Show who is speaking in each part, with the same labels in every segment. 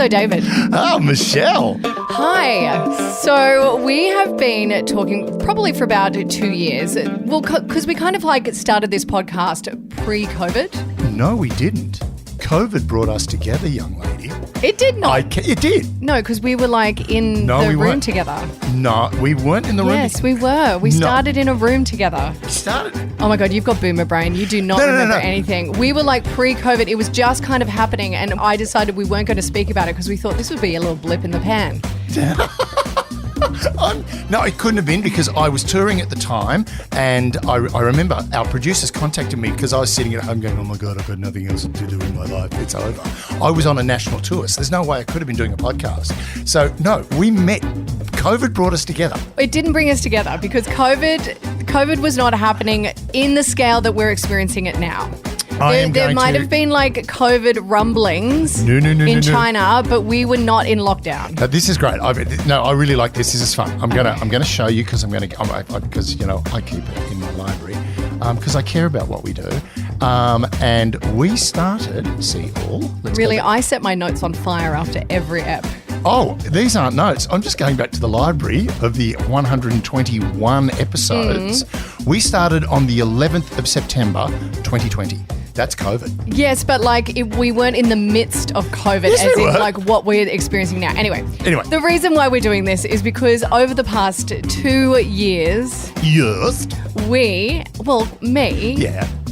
Speaker 1: So, David.
Speaker 2: Oh, Michelle.
Speaker 1: Hi. So, we have been talking probably for about 2 years. Well, because we kind of like started this podcast pre-COVID.
Speaker 2: No, we didn't. COVID brought us together, young lady.
Speaker 1: It did not.
Speaker 2: It did.
Speaker 1: No, because we were like in the room
Speaker 2: weren't.
Speaker 1: together.
Speaker 2: No, we weren't in the room.
Speaker 1: Yes, we were. We started in a room together.
Speaker 2: Started?
Speaker 1: Oh my God, you've got boomer brain. You do not remember anything. We were like pre-COVID. It was just kind of happening, and I decided we weren't going to speak about it because we thought this would be a little blip in the pan.
Speaker 2: No, it couldn't have been because I was touring at the time, and I remember our producers contacted me because I was sitting at home going, oh my God, I've got nothing else to do in my life. It's over. I was on a national tour, so there's no way I could have been doing a podcast. So, no, we met. COVID brought us together.
Speaker 1: It didn't bring us together because COVID was not happening in the scale that we're experiencing it now. There might have been like COVID rumblings in China, but we were not in lockdown.
Speaker 2: This is great. I really like this. This is fun. I'm gonna show you because because I keep it in my library because I care about what we do. And we started. See all.
Speaker 1: I set my notes on fire after every ep.
Speaker 2: Oh, these aren't notes. I'm just going back to the library of the 121 episodes. We started on the 11th of September, 2020. That's COVID.
Speaker 1: Yes, but we weren't in the midst of COVID,
Speaker 2: yes,
Speaker 1: as in like what we're experiencing now. Anyway, the reason why we're doing this is because over the past 2 years,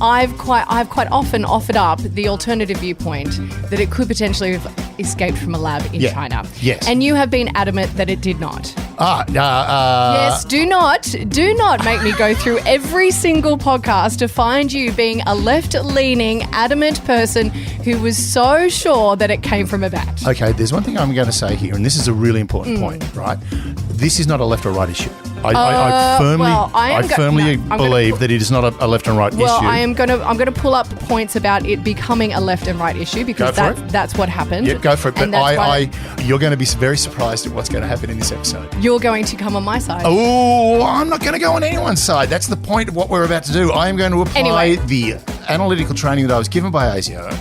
Speaker 1: I've quite often offered up the alternative viewpoint that it could potentially have escaped from a lab in China.
Speaker 2: Yes.
Speaker 1: And you have been adamant that it did not.
Speaker 2: Yes,
Speaker 1: do not make me go through every single podcast to find you being a left-leaning, adamant person who was so sure that it came from a bat.
Speaker 2: Okay, there's one thing I'm going to say here, and this is a really important point, right? This is not a left or right issue. I firmly believe that it is not a left and right issue.
Speaker 1: Well, I'm going to pull up points about it becoming a left and right issue because that's what happened.
Speaker 2: Yeah, go for it. But you're going to be very surprised at what's going to happen in this episode.
Speaker 1: You're going to come on my side.
Speaker 2: Oh, I'm not going to go on anyone's side. That's the point of what we're about to do. I am going to apply the analytical training that I was given by ASIO,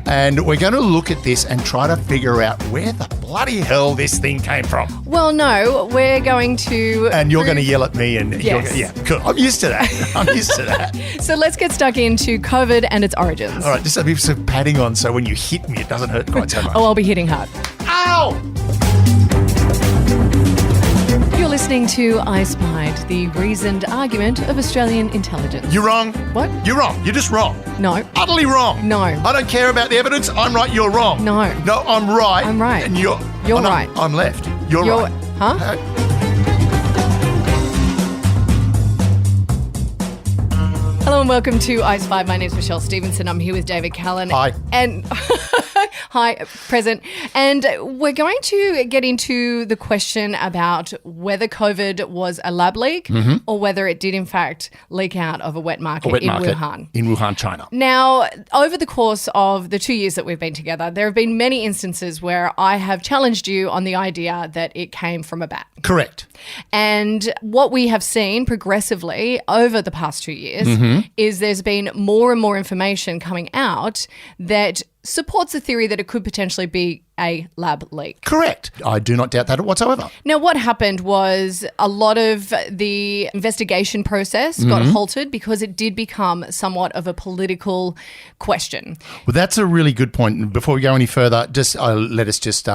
Speaker 2: and we're going to look at this and try to figure out where the bloody hell this thing came from.
Speaker 1: Well, no, we're going to...
Speaker 2: And you're going to yell at me and...
Speaker 1: Yes.
Speaker 2: Yeah, cool. I'm used to that.
Speaker 1: So let's get stuck into COVID and its origins.
Speaker 2: All right, just a bit of padding on so when you hit me, it doesn't hurt quite so much.
Speaker 1: Oh, I'll be hitting hard.
Speaker 2: Ow!
Speaker 1: You're listening to I Spied, the reasoned argument of Australian intelligence.
Speaker 2: You're wrong.
Speaker 1: What?
Speaker 2: You're wrong. You're just wrong.
Speaker 1: No.
Speaker 2: Utterly wrong.
Speaker 1: No.
Speaker 2: I don't care about the evidence. I'm right. You're wrong.
Speaker 1: No.
Speaker 2: No, I'm right.
Speaker 1: I'm right.
Speaker 2: And you're
Speaker 1: right.
Speaker 2: I'm left. You're right.
Speaker 1: Huh? Hello and welcome to I Spy. My name's Michelle Stevenson. I'm here with David Callan.
Speaker 2: Hi.
Speaker 1: And hi, present. And we're going to get into the question about whether COVID was a lab leak or whether it did in fact leak out of a wet market in Wuhan.
Speaker 2: In Wuhan, China.
Speaker 1: Now, over the course of the 2 years that we've been together, there have been many instances where I have challenged you on the idea that it came from a bat.
Speaker 2: Correct.
Speaker 1: And what we have seen progressively over the past 2 years is there's been more and more information coming out that supports the theory that it could potentially be a lab leak.
Speaker 2: Correct. I do not doubt that whatsoever.
Speaker 1: Now, what happened was a lot of the investigation process got halted because it did become somewhat of a political question.
Speaker 2: Well, that's a really good point. Before we go any further, just let us just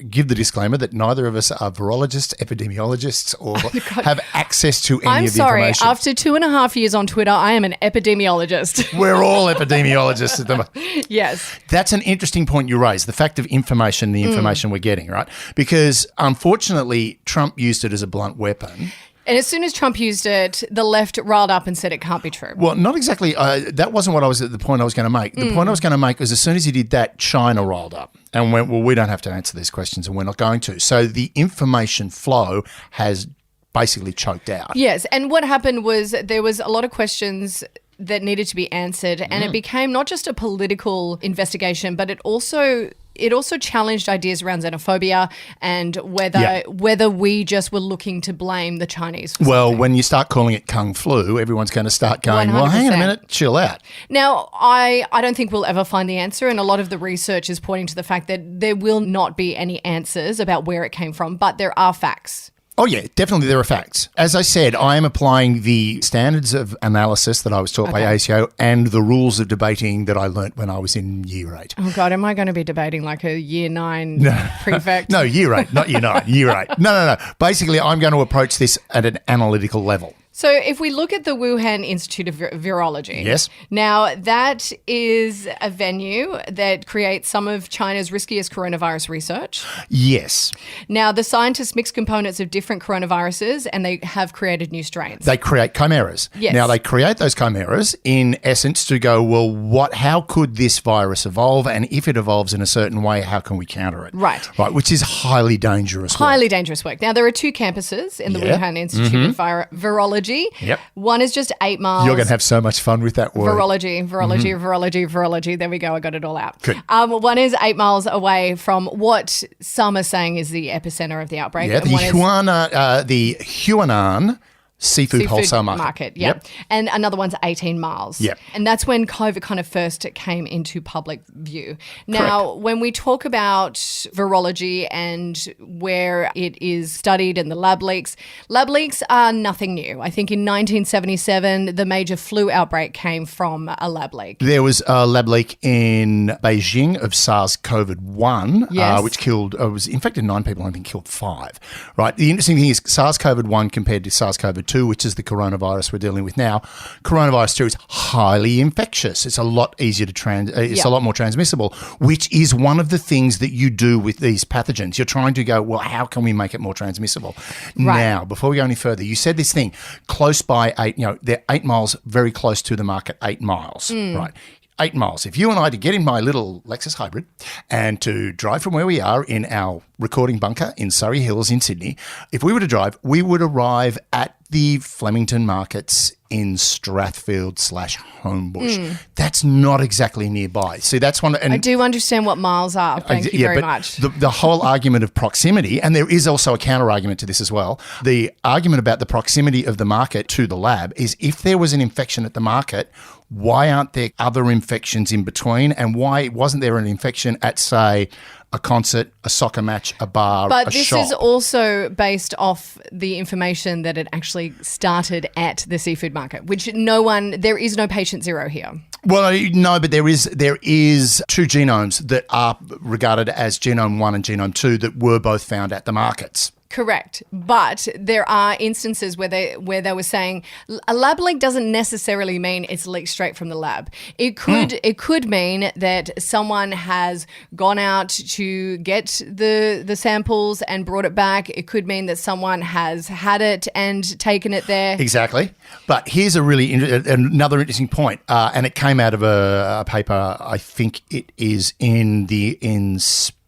Speaker 2: give the disclaimer that neither of us are virologists, epidemiologists, or have access to any of the information.
Speaker 1: I'm sorry. After 2.5 years on Twitter, I am an epidemiologist.
Speaker 2: We're all epidemiologists at the moment.
Speaker 1: Yes.
Speaker 2: That's an interesting point you raised, the fact of information, the information we're getting, right? Because unfortunately, Trump used it as a blunt weapon.
Speaker 1: And as soon as Trump used it, the left riled up and said it can't be true.
Speaker 2: Well, not exactly. That wasn't the point I was going to make. The point I was going to make was as soon as he did that, China riled up and went, well, we don't have to answer these questions and we're not going to. So the information flow has basically choked out.
Speaker 1: Yes. And what happened was there was a lot of questions that needed to be answered and it became not just a political investigation, but it also It also challenged ideas around xenophobia and whether we just were looking to blame the Chinese for something.
Speaker 2: When you start calling it Kung Flu, everyone's going to start going,
Speaker 1: 100%.
Speaker 2: well, hang on a minute, chill out.
Speaker 1: Now, I don't think we'll ever find the answer, and a lot of the research is pointing to the fact that there will not be any answers about where it came from, but there are facts.
Speaker 2: Oh, yeah, definitely there are facts. As I said, I am applying the standards of analysis that I was taught by ACO and the rules of debating that I learnt when I was in year 8.
Speaker 1: Oh, God, am I going to be debating like a year 9 prefect?
Speaker 2: No, year 8, not year 9, year 8. No. Basically, I'm going to approach this at an analytical level.
Speaker 1: So if we look at the Wuhan Institute of Virology.
Speaker 2: Yes.
Speaker 1: Now, that is a venue that creates some of China's riskiest coronavirus research.
Speaker 2: Yes.
Speaker 1: Now, the scientists mix components of different coronaviruses and they have created new strains.
Speaker 2: They create chimeras.
Speaker 1: Yes.
Speaker 2: Now, they create those chimeras in essence to go, well, how could this virus evolve? And if it evolves in a certain way, how can we counter it?
Speaker 1: Right,
Speaker 2: which is highly dangerous work.
Speaker 1: Highly dangerous work. Now, there are 2 campuses in the Wuhan Institute of Virology.
Speaker 2: Yep.
Speaker 1: One is just 8 miles.
Speaker 2: You're going to have so much fun with that word.
Speaker 1: Virology. There we go. I got it all out.
Speaker 2: Good.
Speaker 1: One is 8 miles away from what some are saying is the epicenter of the outbreak.
Speaker 2: Yeah, the Huanan Seafood wholesale market.
Speaker 1: Yep. And another one's 18 miles.
Speaker 2: Yep.
Speaker 1: And that's when COVID kind of first came into public view. Now, when we talk about virology and where it is studied and the lab leaks are nothing new. I think in 1977, the major flu outbreak came from a lab leak.
Speaker 2: There was a lab leak in Beijing of SARS-CoV-1, which was infected 9 people and I think killed 5. Right. The interesting thing is SARS-CoV-1 compared to SARS-CoV-2, which is the coronavirus we're dealing with now. Coronavirus 2 is highly infectious. It's a lot easier to a lot more transmissible, which is one of the things that you do with these pathogens. You're trying to go, well, how can we make it more transmissible? Right. Now, before we go any further, you said this thing close by 8, they're 8 miles very close to the market, 8 miles, right? 8 miles. If you and I to get in my little Lexus Hybrid and to drive from where we are in our recording bunker in Surrey Hills in Sydney, if we were to drive, we would arrive at the Flemington markets in Strathfield/Homebush. That's not exactly nearby. See, that's one. And
Speaker 1: I do understand what miles are. Thank you very much.
Speaker 2: The whole argument of proximity, and there is also a counter argument to this as well. The argument about the proximity of the market to the lab is if there was an infection at the market, why aren't there other infections in between? And why wasn't there an infection at, say, a concert, a soccer match, a bar,
Speaker 1: but
Speaker 2: a shop?
Speaker 1: But this is also based off the information that it actually started at the seafood market, which there is no patient zero here.
Speaker 2: Well, no, but there is 2 genomes that are regarded as genome 1 and genome 2 that were both found at the markets.
Speaker 1: Correct. But there are instances where they were saying a lab leak doesn't necessarily mean it's leaked straight from the lab. It could mean that someone has gone out to get the samples and brought it back. It could mean that someone has had it and taken it there.
Speaker 2: Exactly. But here's another interesting point, and it came out of a paper, I think it is in the Inspector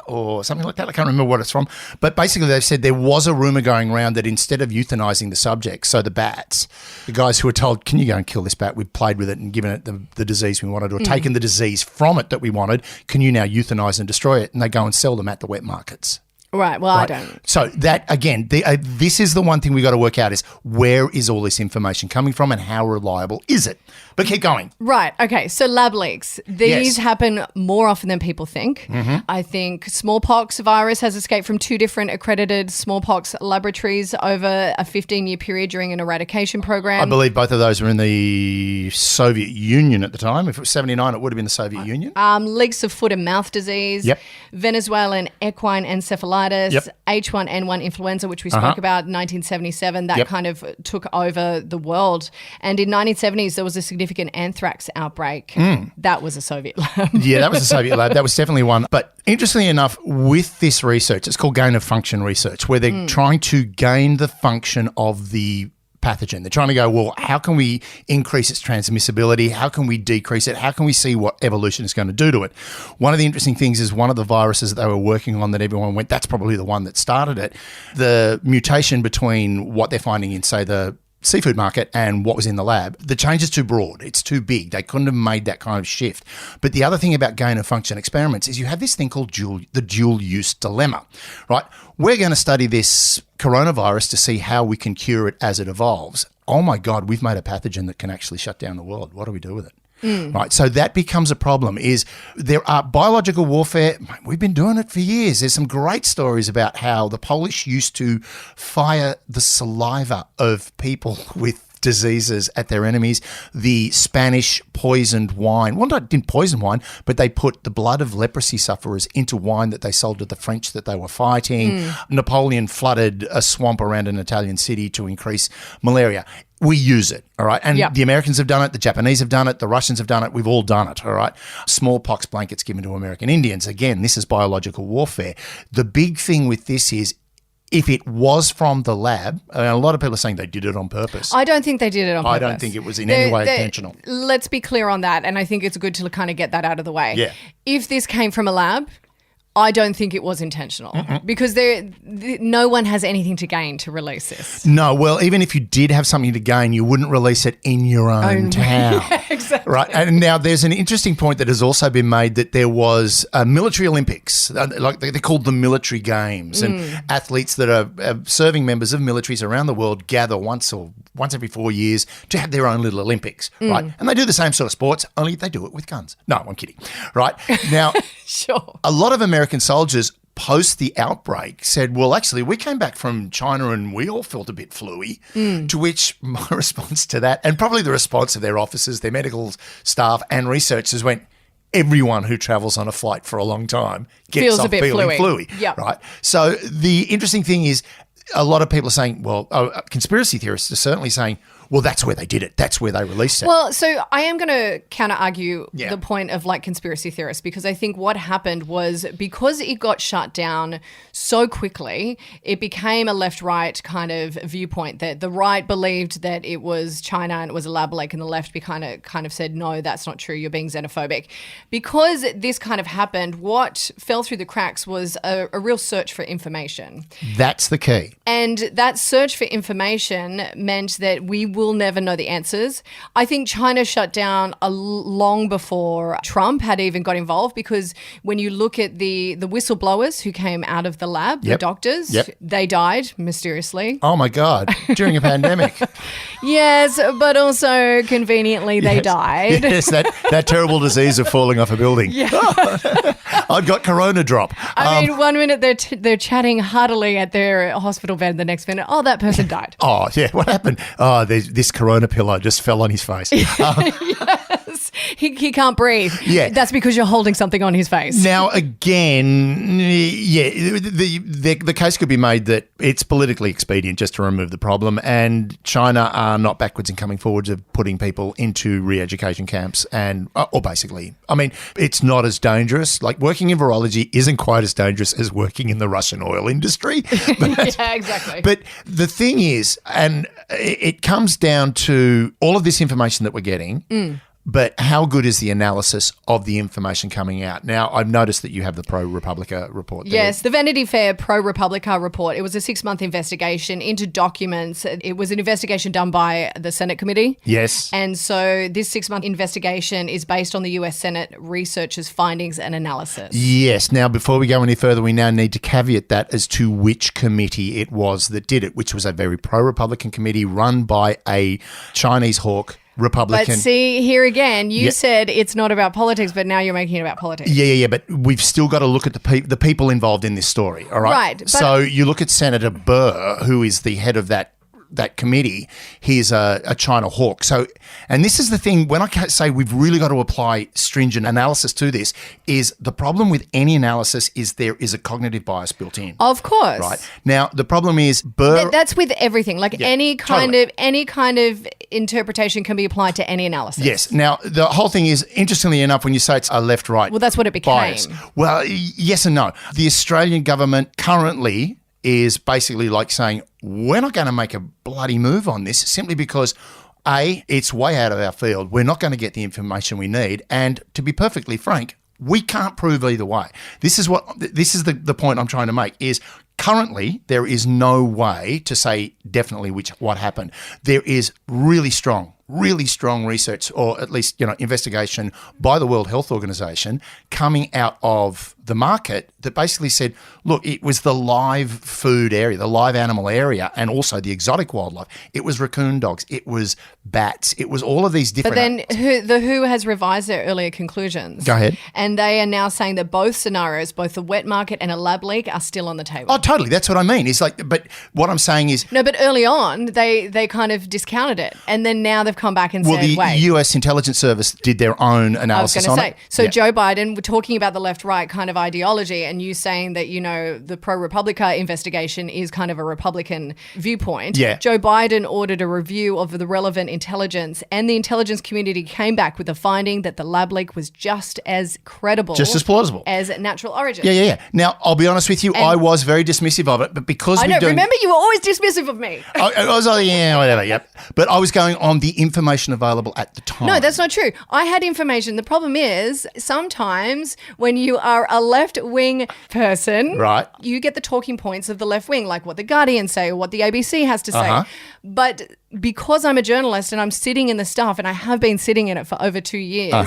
Speaker 2: or something like that. I can't remember what it's from. But basically they've said there was a rumour going around that instead of euthanizing the subjects, so the bats, the guys who were told, can you go and kill this bat? We've played with it and given it the disease we wanted or taken the disease from it that we wanted. Can you now euthanize and destroy it? And they go and sell them at the wet markets.
Speaker 1: Right. Well, I don't.
Speaker 2: So that, again, this is the one thing we got to work out is where is all this information coming from and how reliable is it? But keep going.
Speaker 1: Right. Okay. So lab leaks. These happen more often than people think. I think smallpox virus has escaped from 2 different accredited smallpox laboratories over a 15-year period during an eradication program.
Speaker 2: I believe both of those were in the Soviet Union at the time. If it was 79, it would have been the Soviet Union.
Speaker 1: Leaks of foot and mouth disease.
Speaker 2: Yep.
Speaker 1: Venezuelan equine encephalitis.
Speaker 2: Yep.
Speaker 1: H1N1 influenza, which we spoke about in 1977. That kind of took over the world. And in 1970s, there was a significant anthrax outbreak. That was a Soviet lab.
Speaker 2: Yeah, that was a Soviet lab. That was definitely one. But interestingly enough, with this research, it's called gain of function research, where they're trying to gain the function of the pathogen. They're trying to go, well, how can we increase its transmissibility? How can we decrease it? How can we see what evolution is going to do to it? One of the interesting things is one of the viruses that they were working on that everyone went, that's probably the one that started it. The mutation between what they're finding in, say, the seafood market and what was in the lab, the change is too broad. It's too big. They couldn't have made that kind of shift. But the other thing about gain of function experiments is you have this thing called the dual use dilemma, right? We're going to study this coronavirus to see how we can cure it as it evolves. Oh my God, we've made a pathogen that can actually shut down the world. What do we do with it? Right, so that becomes a problem. Is there are biological warfare? We've been doing it for years. There's some great stories about how the Polish used to fire the saliva of people with diseases at their enemies. The Spanish poisoned wine. Well, didn't poison wine, but they put the blood of leprosy sufferers into wine that they sold to the French that they were fighting. Napoleon flooded a swamp around an Italian city to increase malaria. We use it, all right? And the Americans have done it, the Japanese have done it, the Russians have done it, we've all done it, all right? Smallpox blankets given to American Indians. Again, this is biological warfare. The big thing with this is if it was from the lab, a lot of people are saying they did it on purpose.
Speaker 1: I don't think they did it on purpose.
Speaker 2: I don't think it was in any way intentional.
Speaker 1: Let's be clear on that, and I think it's good to kind of get that out of the way.
Speaker 2: Yeah.
Speaker 1: If this came from a lab, I don't think it was intentional because no one has anything to gain to release this.
Speaker 2: No, well, even if you did have something to gain, you wouldn't release it in your own town.
Speaker 1: Yeah, exactly.
Speaker 2: Right. And now there's an interesting point that has also been made that there was military Olympics, like they're called the military games, and athletes that are serving members of militaries around the world gather once every 4 years to have their own little Olympics, right? And they do the same sort of sports, only they do it with guns. No, I'm kidding. Right. Now,
Speaker 1: sure.
Speaker 2: A lot of American soldiers post the outbreak said, well, actually, we came back from China and we all felt a bit fluey, to which my response to that, and probably the response of their officers, their medical staff and researchers went, everyone who travels on a flight for a long time gets off feeling fluey.
Speaker 1: Yep.
Speaker 2: Right? So the interesting thing is a lot of people are saying, well, conspiracy theorists are certainly saying, well, that's where they did it. That's where they released it.
Speaker 1: Well, so I am going to counter-argue the point of like conspiracy theorists, because I think what happened was because it got shut down so quickly, it became a left-right kind of viewpoint that the right believed that it was China and it was a lab leak, and the left kind of said, no, that's not true. You're being xenophobic. Because this kind of happened, what fell through the cracks was a real search for information.
Speaker 2: That's the key.
Speaker 1: And that search for information meant that we will never know the answers. I think China shut down long before Trump had even got involved, because when you look at the whistleblowers who came out of the lab, the doctors, they died mysteriously.
Speaker 2: Oh my God, during a pandemic.
Speaker 1: Yes, but also conveniently they died.
Speaker 2: Yes, that terrible disease of falling off a building.
Speaker 1: Yeah.
Speaker 2: I've got corona drop.
Speaker 1: I mean, 1 minute they're chatting heartily at their hospital bed, the next minute, oh, that person died.
Speaker 2: Oh, yeah, what happened? Oh, this corona pillow just fell on his face.
Speaker 1: Yes, he can't breathe.
Speaker 2: Yeah.
Speaker 1: That's because you're holding something on his face.
Speaker 2: Now, again, the case could be made that it's politically expedient just to remove the problem, and China are not backwards in coming forwards of putting people into re-education camps or basically, I mean, it's not as dangerous. Like working in virology isn't quite as dangerous as working in the Russian oil industry.
Speaker 1: Yeah, exactly.
Speaker 2: But the thing is, and it comes down to all of this information that we're getting, but how good is the analysis of the information coming out? Now, I've noticed that you have the pro-Republica report there.
Speaker 1: Yes, the Vanity Fair pro-Republica report. It was a 6-month investigation into documents. It was an investigation done by the Senate committee.
Speaker 2: Yes.
Speaker 1: And so this 6-month investigation is based on the US Senate researchers' findings and analysis.
Speaker 2: Yes. Now, before we go any further, we now need to caveat that as to which committee it was that did it, which was a very pro-Republican committee run by a Chinese hawk Republican.
Speaker 1: But see, here again, you said it's not about politics, but now you're making it about politics.
Speaker 2: Yeah. But we've still got to look at the people involved in this story, all right?
Speaker 1: Right.
Speaker 2: So you look at Senator Burr, who is the head of that committee. He's a China hawk. So, and this is the thing, when I say we've really got to apply stringent analysis to this, is the problem with any analysis is there is a cognitive bias built in.
Speaker 1: Of course.
Speaker 2: Right. Now, the problem is Burr...
Speaker 1: That's with everything. Like any kind of interpretation can be applied to any analysis.
Speaker 2: Yes. Now, the whole thing is, interestingly enough, when you say it's a left-right
Speaker 1: Well, that's what it became.
Speaker 2: bias. Well, yes and no. The Australian government currently is basically like saying, we're not going to make a bloody move on this simply because, A, it's way out of our field. We're not going to get the information we need. And to be perfectly frank, we can't prove either way. This is the point I'm trying to make is, Currently, there is no way to say definitely what happened. There is really strong research, or at least, investigation by the World Health Organization coming out of the market that basically said, look, it was the live food area, the live animal area, and also the exotic wildlife. It was raccoon dogs. It was bats. It was all of these different...
Speaker 1: But then the WHO has revised their earlier conclusions.
Speaker 2: Go ahead.
Speaker 1: And they are now saying that both scenarios, both the wet market and a lab leak, are still on the table.
Speaker 2: Oh, totally. That's what I mean. It's like, but what I'm saying is...
Speaker 1: No, but early on, they kind of discounted it. And then now they've come back and said,
Speaker 2: the
Speaker 1: wait.
Speaker 2: US intelligence service did their own analysis on it.
Speaker 1: So Joe Biden, we're talking about the left-right kind of ideology, and you saying that, the pro-Republica investigation is kind of a Republican viewpoint.
Speaker 2: Yeah.
Speaker 1: Joe Biden ordered a review of the relevant intelligence, and the intelligence community came back with the finding that the lab leak was just as credible.
Speaker 2: Just as plausible.
Speaker 1: As natural origin.
Speaker 2: Yeah. Now, I'll be honest with you, I was very dismissive of it, but because
Speaker 1: remember you were always dismissive of me.
Speaker 2: I was like, yeah, whatever, yep. But I was going on the information available at the time.
Speaker 1: No, that's not true. I had information. The problem is sometimes when you are a left-wing person,
Speaker 2: right,
Speaker 1: you get the talking points of the left wing, like what the Guardian say or what the ABC has to say. But because I'm a journalist and I'm sitting in the stuff, and I have been sitting in it for over 2 years,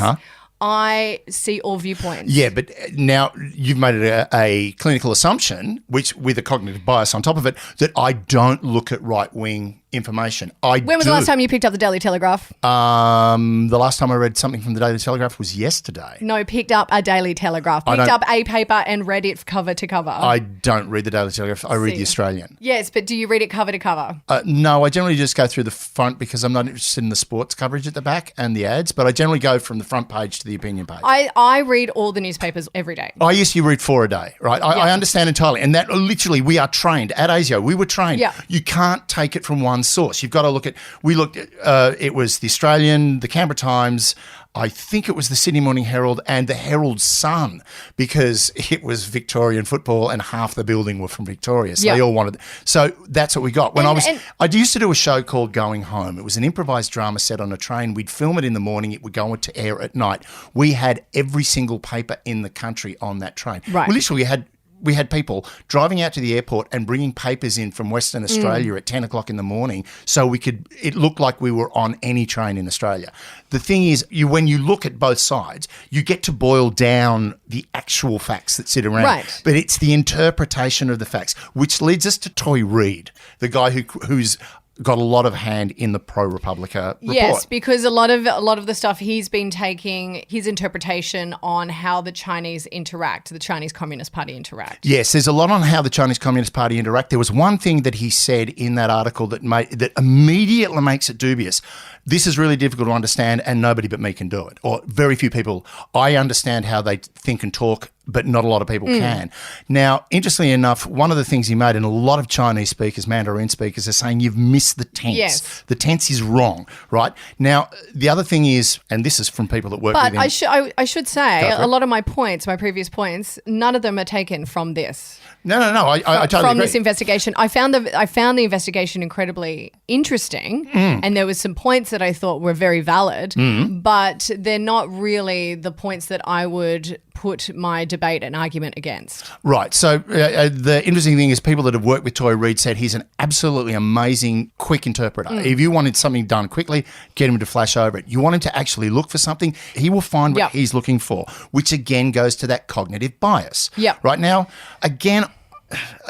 Speaker 1: I see all viewpoints.
Speaker 2: Yeah, but now you've made it a clinical assumption, which with a cognitive bias on top of it, that I don't look at right-wing information. When
Speaker 1: was the last time you picked up the Daily Telegraph?
Speaker 2: The last time I read something from the Daily Telegraph was yesterday.
Speaker 1: No, picked up a Daily Telegraph. Picked up a paper and read it cover to cover.
Speaker 2: I don't read the Daily Telegraph. I read the Australian.
Speaker 1: Yes, but do you read it cover to cover?
Speaker 2: No, I generally just go through the front because I'm not interested in the sports coverage at the back and the ads, but I generally go from the front page to the opinion page.
Speaker 1: I read all the newspapers every day.
Speaker 2: I used to read 4 a day, right? I understand entirely. And that literally, we are trained. At ASIO, we were trained.
Speaker 1: Yeah.
Speaker 2: You can't take it from one source. You've got to look at, it was the Australian, the Canberra Times, I think it was the Sydney Morning Herald and the Herald Sun, because it was Victorian football and half the building were from Victoria. So they all wanted. So that's what we got. I used to do a show called Going Home. It was an improvised drama set on a train. We'd film it in the morning. It would go to air at night. We had every single paper in the country on that train.
Speaker 1: Right.
Speaker 2: We literally we had people driving out to the airport and bringing papers in from Western Australia at 10 o'clock in the morning so it looked like we were on any train in Australia. The thing is, when you look at both sides, you get to boil down the actual facts that sit around.
Speaker 1: Right.
Speaker 2: But it's the interpretation of the facts, which leads us to Toy Reid, the guy who's got a lot of hand in the pro-Republica report.
Speaker 1: Yes, because a lot of the stuff he's been taking his interpretation on how the Chinese interact, the Chinese Communist Party interact.
Speaker 2: Yes, there's a lot on how the Chinese Communist Party interact. There was one thing that he said in that article that immediately makes it dubious. This is really difficult to understand and nobody but me can do it, or very few people. I understand how they think and talk, but not a lot of people can. Now, interestingly enough, one of the things he made, and a lot of Chinese speakers, Mandarin speakers, are saying you've missed the tense.
Speaker 1: Yes.
Speaker 2: The tense is wrong, right? Now, the other thing is, and this is from people that work with him.
Speaker 1: But I should say, a lot of my previous points, none of them are taken from this.
Speaker 2: No. I totally agree.
Speaker 1: From this investigation. I found the investigation incredibly interesting, and there was some points that I thought were very valid, but they're not really the points that I would put my debate and argument against.
Speaker 2: Right. So the interesting thing is people that have worked with Toy Reid said he's an absolutely amazing, quick interpreter. If you wanted something done quickly, get him to flash over it. You want him to actually look for something, he will find what he's looking for, which again goes to that cognitive bias.
Speaker 1: Yep.
Speaker 2: Right now, again,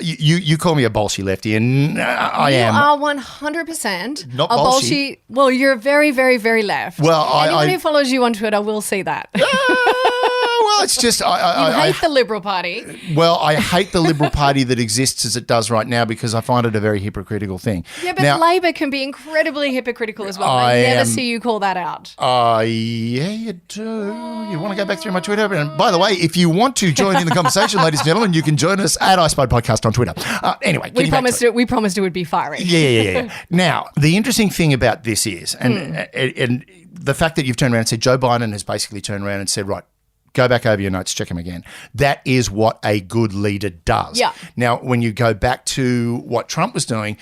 Speaker 2: you call me a bolshy lefty, and I am.
Speaker 1: You are 100%
Speaker 2: not
Speaker 1: a
Speaker 2: bolshy.
Speaker 1: Well, you're very, very, very left.
Speaker 2: Well,
Speaker 1: anyone who follows you on Twitter will see that.
Speaker 2: Well, it's just
Speaker 1: I hate the Liberal Party.
Speaker 2: Well, I hate the Liberal Party that exists as it does right now because I find it a very hypocritical thing.
Speaker 1: Yeah, but Labor can be incredibly hypocritical as well. I never see you call that out.
Speaker 2: Yeah, you do. You want to go back through my Twitter? And by the way, if you want to join in the conversation, ladies and gentlemen, you can join us at iSpide Podcast on Twitter. Anyway,
Speaker 1: we promised it would be fiery.
Speaker 2: Yeah. Now, the interesting thing about this is, and the fact that you've turned around and said Joe Biden has basically turned around and said, right, go back over your notes, check them again. That is what a good leader does.
Speaker 1: Yeah.
Speaker 2: Now, when you go back to what Trump was doing,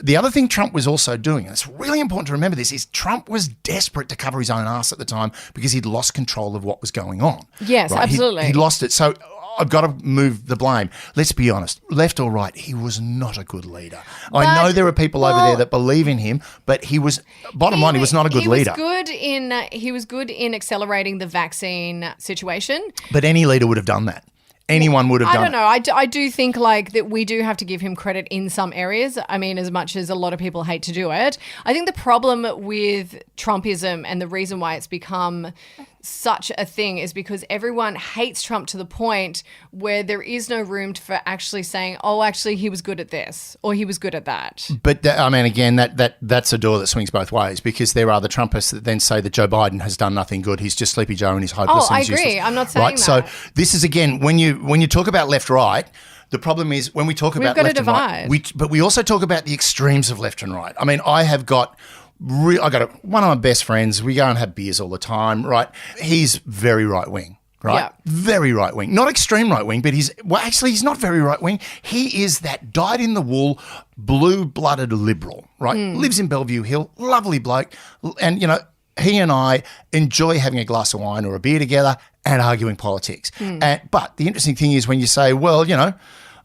Speaker 2: the other thing Trump was also doing, and it's really important to remember this, is Trump was desperate to cover his own ass at the time because he'd lost control of what was going on.
Speaker 1: Yes,
Speaker 2: right?
Speaker 1: absolutely.
Speaker 2: He'd lost it. So I've got to move the blame. Let's be honest, left or right, he was not a good leader. I know there are people over there that believe in him, but he was, bottom line, he was not a good leader.
Speaker 1: He was good in accelerating the vaccine situation.
Speaker 2: But any leader would have done that. Anyone would have done it.
Speaker 1: I don't know. I do think like that we do have to give him credit in some areas. I mean, as much as a lot of people hate to do it. I think the problem with Trumpism and the reason why it's become such a thing is because everyone hates Trump to the point where there is no room for actually saying, oh, actually, he was good at this or he was good at that.
Speaker 2: But, I mean, again, that's a door that swings both ways because there are the Trumpists that then say that Joe Biden has done nothing good. He's just Sleepy Joe and he's hopeless.
Speaker 1: Oh, I agree. I'm not saying that.
Speaker 2: So this is, again, when you talk about left-right, the problem is when we talk about left and right, but we also talk about the extremes of left and right. I mean, I got one of my best friends. We go and have beers all the time, right? He's very right wing, right?
Speaker 1: Yeah.
Speaker 2: Very right wing, not extreme right wing, but he's not very right wing. He is that dyed in the wool, blue blooded liberal, right? Lives in Bellevue Hill, lovely bloke, and he and I enjoy having a glass of wine or a beer together and arguing politics. But the interesting thing is when you say, well,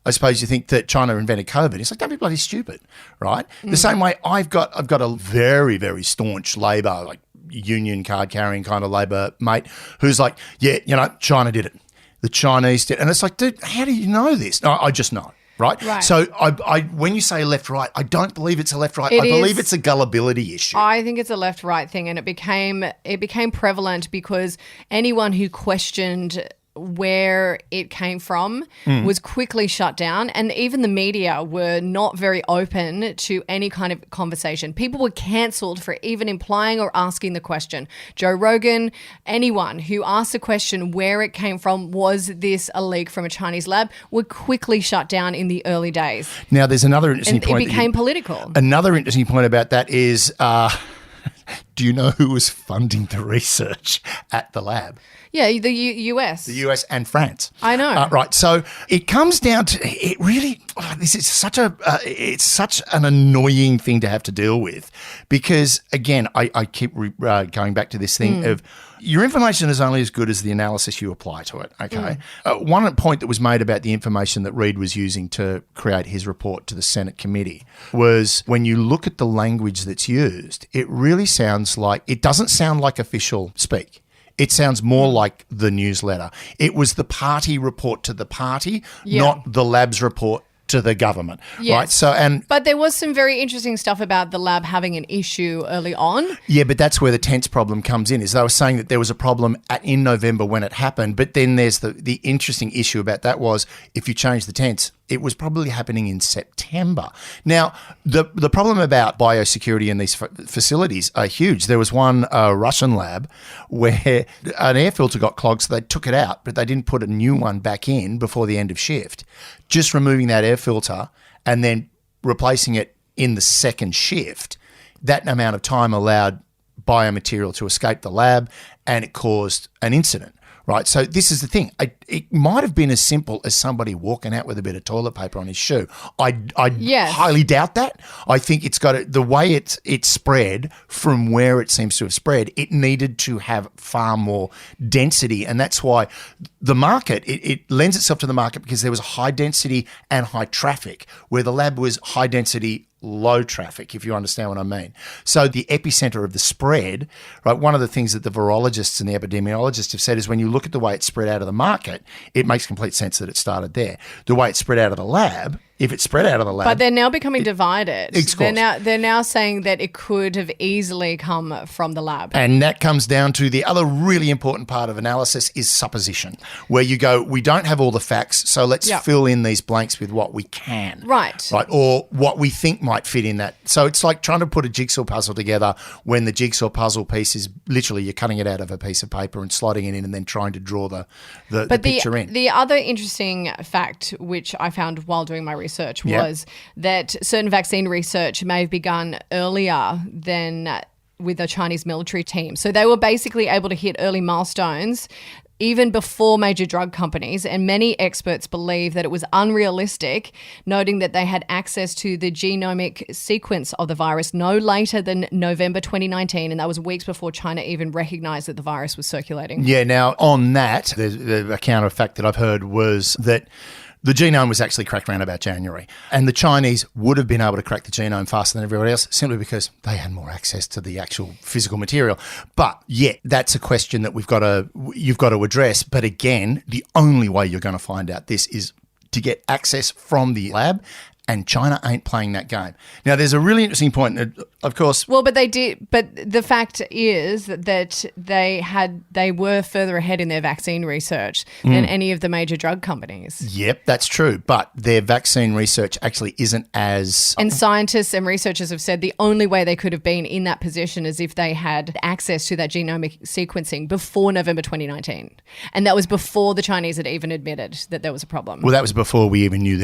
Speaker 2: I suppose you think that China invented COVID. It's like, don't be bloody stupid, right? The same way I've got a very, very staunch Labor, like union card carrying kind of Labor mate who's like, yeah, China did it. The Chinese did. And it's like, dude, how do you know this? No, I just know. Right? So I when you say left-right, I don't believe it's a left-right. I believe it's a gullibility issue.
Speaker 1: I think it's a left-right thing, and it became prevalent because anyone who questioned where it came from was quickly shut down, and even the media were not very open to any kind of conversation. People were cancelled for even implying or asking the question. Joe Rogan, anyone who asked the question where it came from, was this a leak from a Chinese lab, were quickly shut down in the early days.
Speaker 2: Now, there's another interesting point.
Speaker 1: It became political.
Speaker 2: Another interesting point about that is, do you know who was funding the research at the lab?
Speaker 1: Yeah, the US.
Speaker 2: The US and France.
Speaker 1: I know.
Speaker 2: Right. So it comes down to it really. This is it's such an annoying thing to have to deal with because again, I keep going back to this thing of your information is only as good as the analysis you apply to it. Okay. One point that was made about the information that Reid was using to create his report to the Senate committee was when you look at the language that's used, it really doesn't sound like official speak. It sounds more like the newsletter. It was the party report to the party, not the lab's report to the government, right? But
Speaker 1: there was some very interesting stuff about the lab having an issue early on.
Speaker 2: Yeah, but that's where the tense problem comes in, is they were saying that there was a problem in November when it happened, but then there's the interesting issue about that was if you change the tense, it was probably happening in September. Now, the problem about biosecurity in these facilities are huge. There was one Russian lab where an air filter got clogged, so they took it out, but they didn't put a new one back in before the end of shift. Just removing that air filter and then replacing it in the second shift, that amount of time allowed biomaterial to escape the lab and it caused an incident. Right, so this is the thing. It might have been as simple as somebody walking out with a bit of toilet paper on his shoe. I highly doubt that. I think it's got the way it's spread from where it seems to have spread. It needed to have far more density, and that's why the market it lends itself to the market because there was high density and high traffic, where the lab was high density, low traffic, if you understand what I mean. So the epicenter of the spread, right, one of the things that the virologists and the epidemiologists have said is when you look at the way it spread out of the market, it makes complete sense that it started there. The way it spread out of the lab, if it spread out of the lab...
Speaker 1: But they're now becoming divided.
Speaker 2: They're
Speaker 1: now saying that it could have easily come from the lab.
Speaker 2: And that comes down to the other really important part of analysis is supposition, where you go, we don't have all the facts, so let's fill in these blanks with what we can.
Speaker 1: Right.
Speaker 2: Or what we think might fit in that. So it's like trying to put a jigsaw puzzle together when the jigsaw puzzle piece is literally you're cutting it out of a piece of paper and slotting it in and then trying to draw the picture in.
Speaker 1: The other interesting fact, which I found while doing my research, was that certain vaccine research may have begun earlier than with a Chinese military team. So they were basically able to hit early milestones even before major drug companies, and many experts believe that it was unrealistic, noting that they had access to the genomic sequence of the virus no later than November 2019, and that was weeks before China even recognized that the virus was circulating.
Speaker 2: Yeah, now on that, the counter fact that I've heard was that the genome was actually cracked around about January. And the Chinese would have been able to crack the genome faster than everybody else simply because they had more access to the actual physical material. But yet, that's a question that you've got to address. But again, the only way you're going to find out this is to get access from the lab. And China ain't playing that game. Now, there's a really interesting point, of course.
Speaker 1: Well, but they did. But the fact is that they were further ahead in their vaccine research than any of the major drug companies.
Speaker 2: Yep, that's true. But their vaccine research actually isn't as.
Speaker 1: And scientists and researchers have said the only way they could have been in that position is if they had access to that genomic sequencing before November 2019, and that was before the Chinese had even admitted that there was a problem.
Speaker 2: Well, that was before we even knew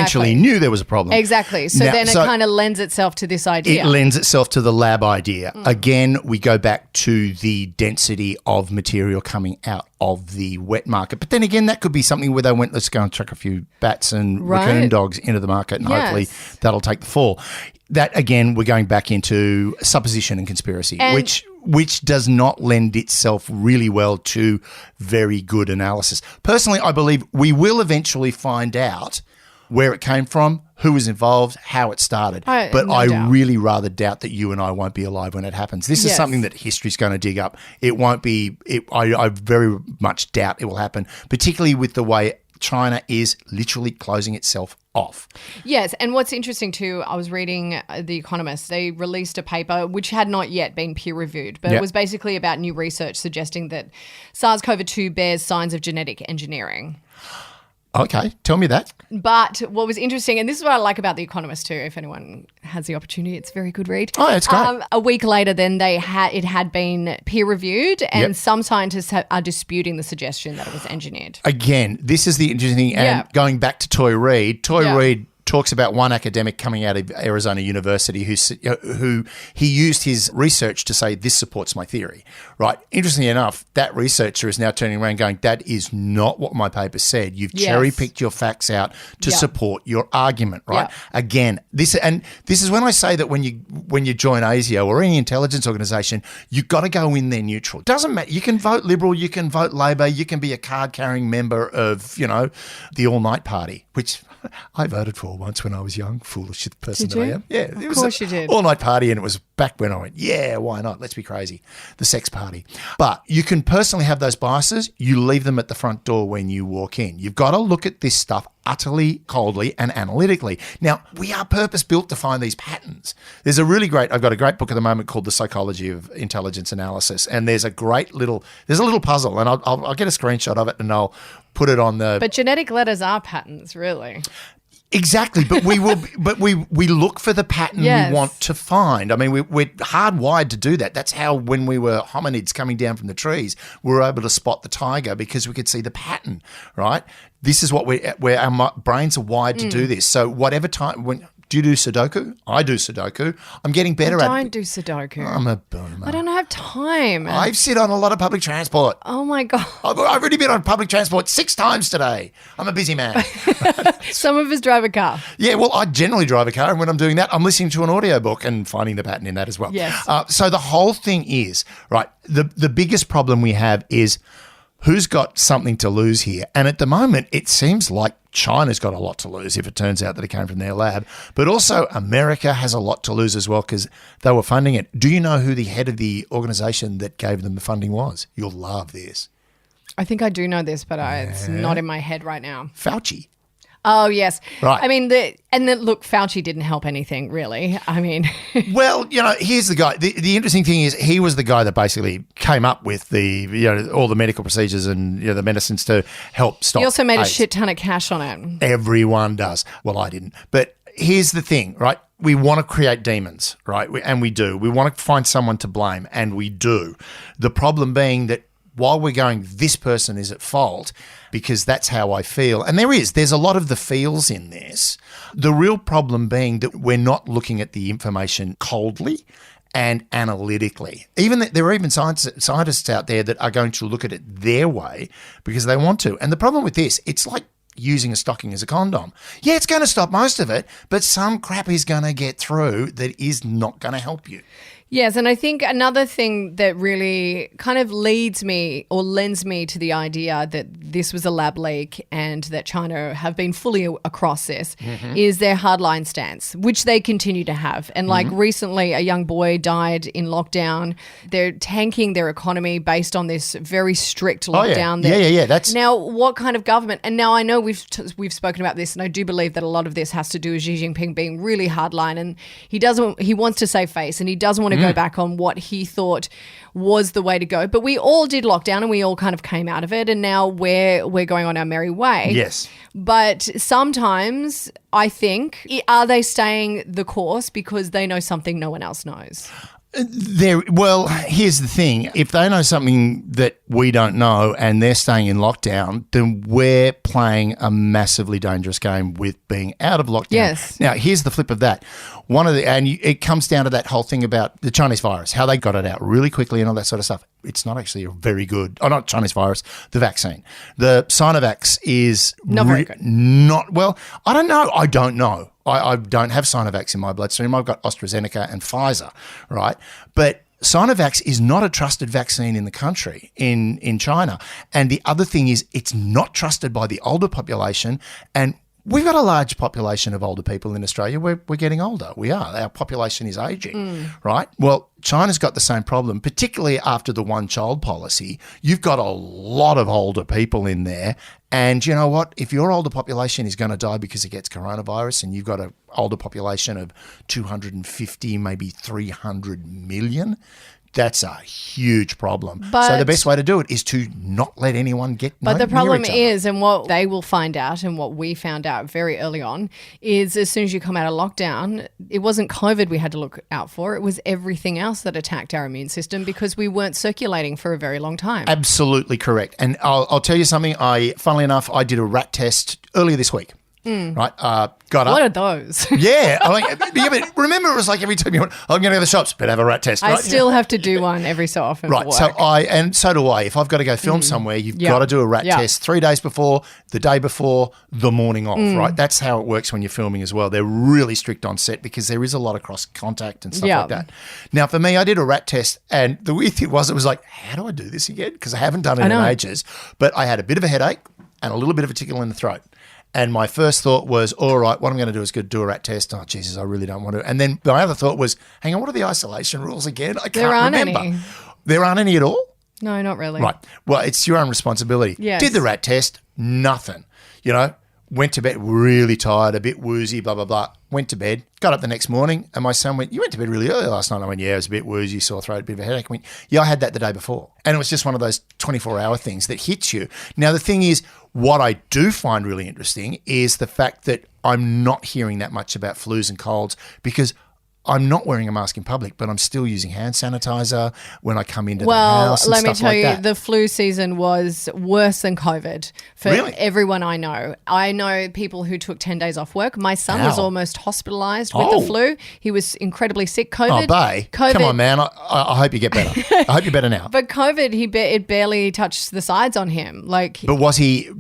Speaker 2: potentially knew there was a problem.
Speaker 1: Exactly. So then it kind of lends itself to this idea.
Speaker 2: It lends itself to the lab idea. Again, we go back to the density of material coming out of the wet market. But then again, that could be something where they went, let's go and chuck a few bats and raccoon dogs into the market and hopefully that'll take the fall. That, again, we're going back into supposition and conspiracy, which does not lend itself really well to very good analysis. Personally, I believe we will eventually find out where it came from, who was involved, how it started. I really rather doubt that you and I won't be alive when it happens. This is something that history's going to dig up. It won't be I very much doubt it will happen, particularly with the way China is literally closing itself off.
Speaker 1: Yes, and what's interesting too, I was reading The Economist. They released a paper which had not yet been peer-reviewed, but it was basically about new research suggesting that SARS-CoV-2 bears signs of genetic engineering.
Speaker 2: Okay, tell me that.
Speaker 1: But what was interesting, and this is what I like about The Economist too, if anyone has the opportunity, it's a very good read.
Speaker 2: Oh, it's great.
Speaker 1: A week later then it had been peer-reviewed, and some scientists are disputing the suggestion that it was engineered.
Speaker 2: Again, this is the interesting, and going back to Toy Reid, Reid talks about one academic coming out of Arizona University who he used his research to say, this supports my theory, right? Interestingly enough, that researcher is now turning around going, that is not what my paper said. You've cherry-picked your facts out to support your argument, right? Again, this is when I say that when you join ASIO or any intelligence organisation, you've got to go in there neutral. It doesn't matter. You can vote Liberal, you can vote Labor, you can be a card-carrying member of, the All-Night Party, which I voted for once when I was young, foolish person that I am. Yeah,
Speaker 1: of course you did.
Speaker 2: All-night party, and it was back when I went, yeah, why not? Let's be crazy. The sex party. But you can personally have those biases. You leave them at the front door when you walk in. You've got to look at this stuff utterly coldly and analytically. Now, we are purpose-built to find these patterns. I've got a great book at the moment called The Psychology of Intelligence Analysis, and there's a little puzzle, and I'll get a screenshot of it and I'll put it on the...
Speaker 1: But genetic letters are patterns, really.
Speaker 2: Exactly, but we look for the pattern we want to find. I mean, we're hardwired to do that. That's how when we were hominids coming down from the trees, we were able to spot the tiger because we could see the pattern, right? This is where our brains are wired to do this. So whatever time... Do you do Sudoku? I do Sudoku. I'm getting better at it.
Speaker 1: I don't do Sudoku.
Speaker 2: I'm a boomer.
Speaker 1: I don't have time.
Speaker 2: I sit on a lot of public transport.
Speaker 1: Oh, my God.
Speaker 2: I've already been on public transport 6 times today. I'm a busy man.
Speaker 1: Some of us drive a car.
Speaker 2: Yeah, well, I generally drive a car, and when I'm doing that, I'm listening to an audiobook and finding the pattern in that as well.
Speaker 1: Yes.
Speaker 2: So the whole thing is, right, the biggest problem we have is who's got something to lose here? And at the moment, it seems like China's got a lot to lose if it turns out that it came from their lab. But also America has a lot to lose as well because they were funding it. Do you know who the head of the organisation that gave them the funding was? You'll love this.
Speaker 1: I think I do know this, but it's not in my head right now.
Speaker 2: Fauci.
Speaker 1: Oh, yes.
Speaker 2: Right.
Speaker 1: I mean, look, Fauci didn't help anything, really. I mean.
Speaker 2: Well, here's the guy. The interesting thing is he was the guy that basically came up with all the medical procedures and the medicines to help stop
Speaker 1: He also made
Speaker 2: AIDS.
Speaker 1: a shit ton of cash on it.
Speaker 2: Everyone does. Well, I didn't. But here's the thing, right? We want to create demons, right? And we do. We want to find someone to blame, and we do. The problem being that while we're going, this person is at fault because that's how I feel. And there's a lot of the feels in this. The real problem being that we're not looking at the information coldly and analytically. There are even scientists out there that are going to look at it their way because they want to. And the problem with this, it's like using a stocking as a condom. Yeah, it's going to stop most of it, but some crap is going to get through that is not going to help you.
Speaker 1: Yes, and I think another thing that really kind of leads me or lends me to the idea that this was a lab leak and that China have been fully across this is their hardline stance, which they continue to have. And like recently, a young boy died in lockdown. They're tanking their economy based on this very strict lockdown.
Speaker 2: Yeah. That's
Speaker 1: now what kind of government? And now I know we've spoken about this, and I do believe that a lot of this has to do with Xi Jinping being really hardline, and he wants to save face, and he doesn't want to go back on what he thought was the way to go. But we all did lockdown and we all kind of came out of it, and now we're going on our merry way.
Speaker 2: Yes.
Speaker 1: But sometimes I think, are they staying the course because they know something no one else knows?
Speaker 2: Well, here's the thing. If they know something that we don't know and they're staying in lockdown, then we're playing a massively dangerous game with being out of lockdown.
Speaker 1: Yes.
Speaker 2: Now, here's the flip of that. It comes down to that whole thing about the Chinese virus, how they got it out really quickly and all that sort of stuff. It's not actually a very good, not Chinese virus, the vaccine. The Sinovac is
Speaker 1: not very good.
Speaker 2: I don't know. I don't know. I don't have Sinovac in my bloodstream. I've got AstraZeneca and Pfizer, right? But Sinovac is not a trusted vaccine in the country, in China. And the other thing is it's not trusted by the older population. And we've got a large population of older people in Australia. We're getting older. We are. Our population is aging, right? Well, China's got the same problem, particularly after the one-child policy. You've got a lot of older people in there. And you know what? If your older population is going to die because it gets coronavirus and you've got an older population of 250, maybe 300 million, that's a huge problem. So the best way to do it is to not let anyone get near each other.
Speaker 1: But the problem is, and what they will find out and what we found out very early on, is as soon as you come out of lockdown, it wasn't COVID we had to look out for. It was everything else that attacked our immune system because we weren't circulating for a very long time.
Speaker 2: Absolutely correct. And I'll tell you something. Funnily enough, I did a rat test earlier this week. Right, got up.
Speaker 1: What are those?
Speaker 2: Yeah, but remember, it was like every time you went, I'm going to go to the shops, better have a rat test. Right?
Speaker 1: I still have to do one every so often.
Speaker 2: Right,
Speaker 1: for work.
Speaker 2: So do I. If I've got to go film somewhere, you've got to do a rat test 3 days before, the day before, the morning off. Right, that's how it works when you're filming as well. They're really strict on set because there is a lot of cross contact and stuff like that. Now, for me, I did a rat test, and the weird thing was, it was like, how do I do this again? Because I haven't done it in ages. But I had a bit of a headache and a little bit of a tickle in the throat. And my first thought was, all right, what I'm going to do is go do a rat test. Oh, Jesus, I really don't want to. And then my other thought was, hang on, what are the isolation rules again? I can't remember.
Speaker 1: Any.
Speaker 2: There aren't any at all?
Speaker 1: No, not really.
Speaker 2: Right. Well, it's your own responsibility.
Speaker 1: Yes.
Speaker 2: Did the rat test, nothing. Went to bed really tired, a bit woozy, blah, blah, blah. Went to bed, got up the next morning, and my son went, you went to bed really early last night. I went, yeah, I was a bit woozy, sore throat, a bit of a headache. I went, yeah, I had that the day before. And it was just one of those 24-hour things that hits you. Now, the thing is, what I do find really interesting is the fact that I'm not hearing that much about flus and colds because I'm not wearing a mask in public, but I'm still using hand sanitizer when I come into the house and
Speaker 1: let me
Speaker 2: stuff
Speaker 1: tell
Speaker 2: like
Speaker 1: you,
Speaker 2: that.
Speaker 1: the flu season was worse than COVID for everyone I know. I know people who took 10 days off work. My son was almost hospitalised with the flu. He was incredibly sick. COVID.
Speaker 2: Oh, Bay. Come on, man. I hope you get better. I hope you're better now.
Speaker 1: But COVID, it barely touched the sides on him.
Speaker 2: But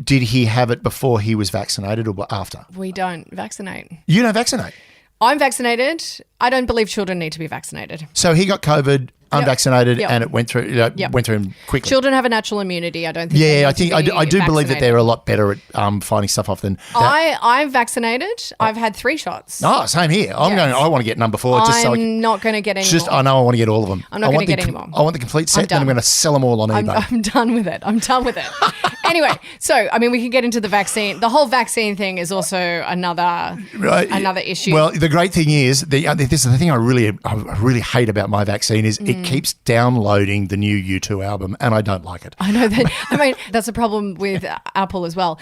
Speaker 2: did he have it before he was vaccinated or after?
Speaker 1: We don't vaccinate.
Speaker 2: You don't vaccinate?
Speaker 1: I'm vaccinated. I don't believe children need to be vaccinated.
Speaker 2: So he got COVID, unvaccinated, and it went through him quickly.
Speaker 1: Children have a natural immunity. I don't think.
Speaker 2: Yeah, I do believe that they're a lot better at fighting stuff off than that.
Speaker 1: I'm vaccinated. I've had 3 shots.
Speaker 2: Oh, same here. I want to get number 4.
Speaker 1: I'm not going to get any more.
Speaker 2: I know I want to get all of them.
Speaker 1: I'm not going to get any more.
Speaker 2: I want the complete set, then I'm going to sell them all on eBay.
Speaker 1: I'm done with it. Anyway, so, we can get into the vaccine. The whole vaccine thing is also another issue.
Speaker 2: Well, the great thing is, this is the thing I really hate about my vaccine is it keeps downloading the new U2 album, and I don't like it.
Speaker 1: I know that. That's a problem with Apple as well.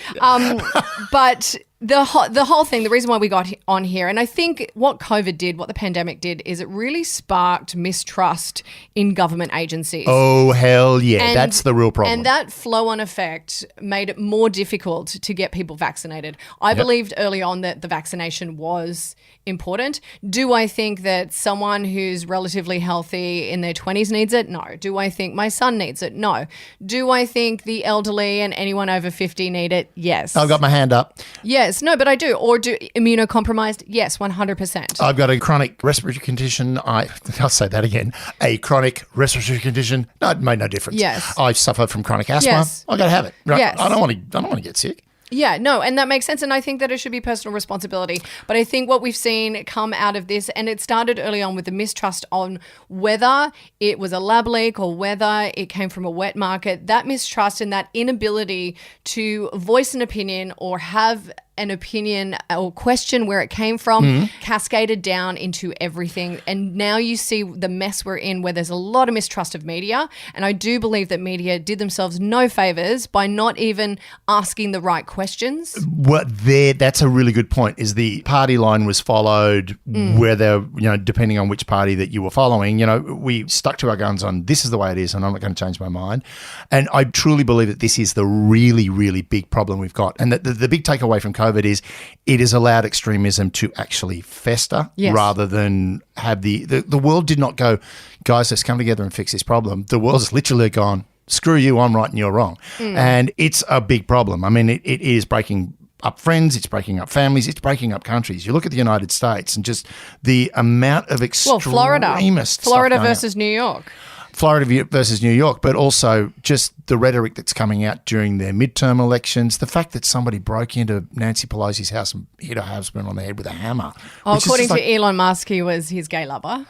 Speaker 1: But the whole thing, the reason why we got on here, and I think what COVID did, what the pandemic did, is it really sparked mistrust in government agencies.
Speaker 2: Oh, hell yeah.
Speaker 1: And-
Speaker 2: That's the real problem.
Speaker 1: And that flow-on effect made it more difficult to get people vaccinated. I believed early on that the vaccination was important. Do I think that someone who's relatively healthy in their 20s needs it? No. Do I think my son needs it? No. Do I think the elderly and anyone over 50 need it? Yes.
Speaker 2: I've got my hand up.
Speaker 1: Yes. No, but I do. Or do immunocompromised? Yes, 100%.
Speaker 2: I've got a chronic respiratory condition. I'll say that again. A chronic respiratory condition. No, it made no difference.
Speaker 1: Yes.
Speaker 2: I suffer from chronic asthma.
Speaker 1: Yes.
Speaker 2: I got to have it. Right?
Speaker 1: Yes.
Speaker 2: I don't want to get sick.
Speaker 1: Yeah, no, and that makes sense. And I think that it should be personal responsibility. But I think what we've seen come out of this, and it started early on with the mistrust on whether it was a lab leak or whether it came from a wet market, that mistrust and that inability to voice an opinion or have an opinion or question where it came from cascaded down into everything. And now you see the mess we're in where there's a lot of mistrust of media. And I do believe that media did themselves no favors by not even asking the right questions.
Speaker 2: That's a really good point, is the party line was followed whether, depending on which party that you were following, we stuck to our guns on this is the way it is and I'm not going to change my mind. And I truly believe that this is the really, really big problem we've got. And the big takeaway from COVID is it has allowed extremism to actually fester rather than have the world did not go, guys, let's come together and fix this problem. The world's literally gone, screw you, I'm right and you're wrong. And it's a big problem. I mean, it is breaking up friends, it's breaking up families, it's breaking up countries. You look at the United States and just the amount of extremist
Speaker 1: Florida versus New York.
Speaker 2: Florida versus New York, but also just the rhetoric that's coming out during their midterm elections, the fact that somebody broke into Nancy Pelosi's house and hit her husband on the head with a hammer.
Speaker 1: According to Elon Musk, he was his gay lover.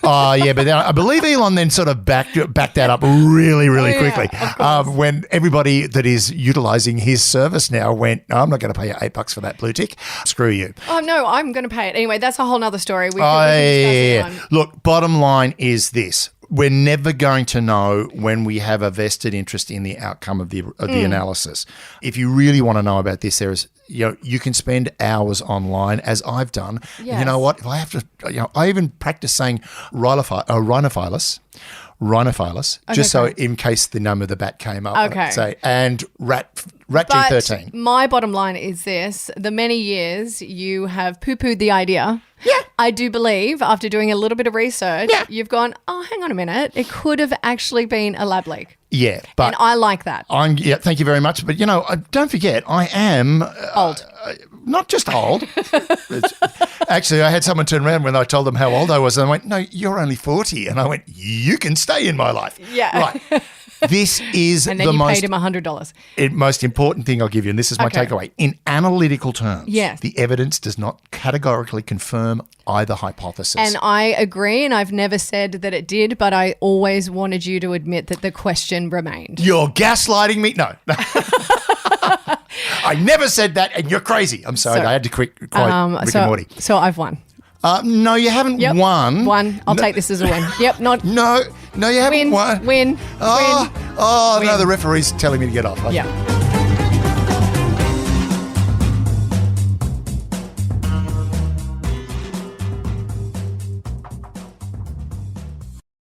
Speaker 2: Oh, yeah, but I believe Elon then sort of backed that up really, really quickly. When everybody that is utilising his service now went, I'm not going to pay you $8 for that blue tick. Screw you.
Speaker 1: Oh, no, I'm going to pay it. Anyway, that's a whole nother story. We
Speaker 2: can discuss it. Look, bottom line is this. We're never going to know when we have a vested interest in the outcome of the analysis. If you really want to know about this, there is, you can spend hours online, as I've done. Yes. You know what? If I have to, I even practice saying rhinophilus, just so in case the name of the bat came up.
Speaker 1: Okay.
Speaker 2: Say, and rat G13.
Speaker 1: My bottom line is this: the many years you have poo-pooed the idea. Yeah. I do believe, after doing a little bit of research, you've gone, oh, hang on a minute, it could have actually been a lab leak.
Speaker 2: Yeah. But
Speaker 1: and I like that.
Speaker 2: Thank you very much. But, don't forget, I am...
Speaker 1: old.
Speaker 2: Not just old. Actually, I had someone turn around when I told them how old I was, and I went, no, you're only 40. And I went, you can stay in my life.
Speaker 1: Yeah.
Speaker 2: Right. This is
Speaker 1: and then
Speaker 2: the
Speaker 1: you paid him $100.
Speaker 2: Most important thing I'll give you, and this is my takeaway. In analytical terms, the evidence does not categorically confirm either hypothesis.
Speaker 1: And I agree, and I've never said that it did, but I always wanted you to admit that the question remained.
Speaker 2: You're gaslighting me? No. I never said that, and you're crazy. I'm sorry, I had to quote Rick and Morty.
Speaker 1: So I've won.
Speaker 2: No, you haven't won.
Speaker 1: I'll take this as a win. Yep, not.
Speaker 2: No, you haven't won.
Speaker 1: Win.
Speaker 2: No, the referee's telling me to get off.
Speaker 1: Yeah.